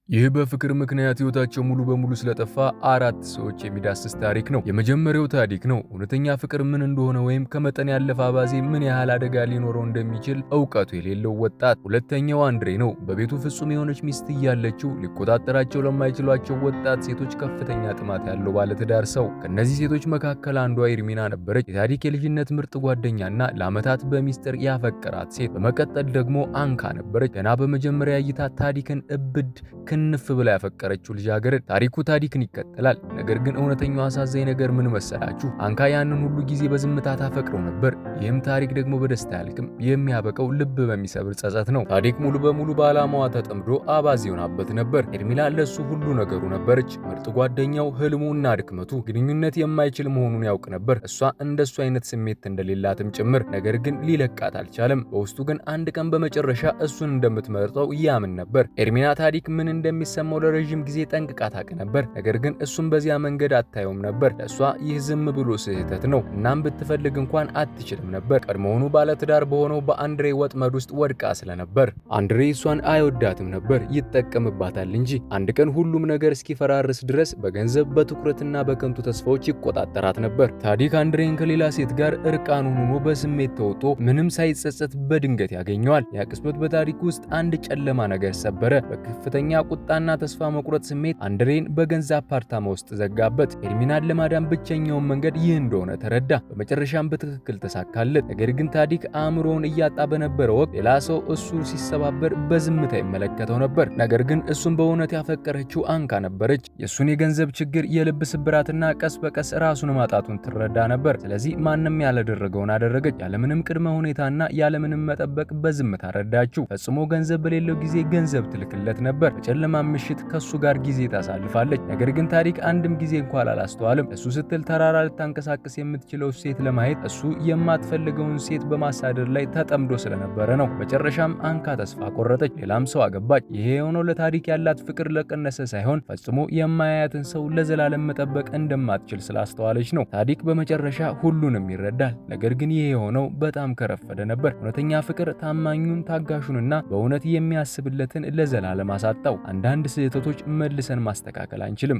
ይህ በፍቅር ምክንያት ህይወታቸው ሙሉ በሙሉ ስለጠፋ አራት ሰዎች የሚዳስስ ታሪክ ነው። የመጀመሪያው ታሪክ ነው። እውነተኛ ፍቅር ምን እንደሆነ ወይም ከመጠን ያለፈ አባዜ ምን ያህል አደጋ ሊኖረው እንደሚችል እውቀቱ የሌለው ወጣት። ሁለተኛው አንድሬ ነው። በቤቱ ፍጹም የሆነች ሚስት እያለችው ሊቆጣጠራቸው ለማይችሏቸው ወጣት ሴቶች ከፍተኛ ጥማት ያለው ባለትዳር ሰው። ከነዚህ ሴቶች መካከል አንዷ ኤርሚና ነበረች። የታሪክ የልጅነት ምርጥ ጓደኛና ለዓመታት በሚስጥር ያፈቀራት ሴት። በመቀጠል ደግሞ አንካ ነበረች። ገና በመጀመሪያ እይታ ታሪክን እብድ ክንፍ ብላ ያፈቀረችው ልጃገረድ። ታሪክን ይከተላል። ነገር ግን እውነተኛው አሳዛኝ ነገር ምን መሰላችሁ? አንካ ያንን ሁሉ ጊዜ በዝምታ ታፈቅረው ነበር። ይህም ታሪክ ደግሞ በደስታ ያልቅም። የሚያበቀው ልብ በሚሰብር ጸጸት ነው። ታሪክ ሙሉ በሙሉ በዓላማዋ ተጠምዶ አባዜ ሆናበት ነበር። ኤርሚላ ለሱ ሁሉ ነገሩ ነበረች። ምርጥ ጓደኛው፣ ህልሙና ድክመቱ። ግንኙነት የማይችል መሆኑን ያውቅ ነበር። እሷ እንደሱ አይነት ስሜት እንደሌላትም ጭምር። ነገር ግን ሊለቃት አልቻለም። በውስጡ ግን አንድ ቀን በመጨረሻ እሱን እንደምትመርጠው ያምን ነበር። ኤርሚና ታሪክ ምን እንደሚሰማው ለረጅም ጊዜ ጠንቅቃ ታውቅ ነበር። ነገር ግን እሱም በዚያ መንገድ አታየውም ነበር። ለሷ ይህ ዝም ብሎ ስህተት ነው። እናም ብትፈልግ እንኳን አትችልም ነበር። ቀድሞውኑ ባለትዳር በሆነው በአንድሬ ወጥመድ ውስጥ ወድቃ ስለነበር። አንድሬ እሷን አይወዳትም ነበር፣ ይጠቀምባታል እንጂ። አንድ ቀን ሁሉም ነገር እስኪፈራርስ ድረስ በገንዘብ በትኩረትና በከንቱ ተስፋዎች ይቆጣጠራት ነበር። ታዲክ አንድሬን ከሌላ ሴት ጋር እርቃኑን ሆኖ በስሜት ተውጦ ምንም ሳይጸጸት በድንገት ያገኘዋል። ያ ቅጽበት በታሪክ ውስጥ አንድ ጨለማ ነገር ሰበረ። በከፍተኛ ቁጣና ተስፋ መቁረጥ ስሜት አንድሬን በገንዘብ አፓርታማ ውስጥ ዘጋበት። ኤርሚናን ለማዳን ብቸኛውን መንገድ ይህ እንደሆነ ተረዳ። በመጨረሻም በትክክል ተሳካለት። ነገር ግን ታዲክ አእምሮውን እያጣ በነበረ ወቅት ሌላ ሰው እሱ ሲሰባበር በዝምታ ይመለከተው ነበር። ነገር ግን እሱን በእውነት ያፈቀረችው አንካ ነበረች። የእሱን የገንዘብ ችግር፣ የልብ ስብራትና ቀስ በቀስ ራሱን ማጣቱን ትረዳ ነበር። ስለዚህ ማንም ያላደረገውን አደረገች። ያለምንም ቅድመ ሁኔታና ያለምንም መጠበቅ በዝምታ ረዳችው። ፈጽሞ ገንዘብ በሌለው ጊዜ ገንዘብ ትልክለት ነበር። በጨለማ ምሽት ከሱ ጋር ጊዜ ታሳልፋለች። ነገር ግን ታሪክ አንድም ጊዜ እንኳን አላስተዋልም። እሱ ስትል ተራራ ልታንቀሳቀስ የምትችለው ሴት ለማየት እሱ የማትፈልገውን ሴት በማሳደድ ላይ ተጠምዶ ስለነበረ ነው። መጨረሻም አንካ ተስፋ ቆረጠች፣ ሌላም ሰው አገባች። ይሄ የሆነው ለታሪክ ያላት ፍቅር ለቀነሰ ሳይሆን ፈጽሞ የማያያትን ሰው ለዘላለም መጠበቅ እንደማትችል ስላስተዋለች ነው። ታሪክ በመጨረሻ ሁሉንም ይረዳል። ነገር ግን ይሄ የሆነው በጣም ከረፈደ ነበር። እውነተኛ ፍቅር ታማኙን፣ ታጋሹንና በእውነት የሚያስብለትን ለዘላለም አሳጣው። አንዳንድ ስህተቶች መልሰን ማስተካከል አንችልም።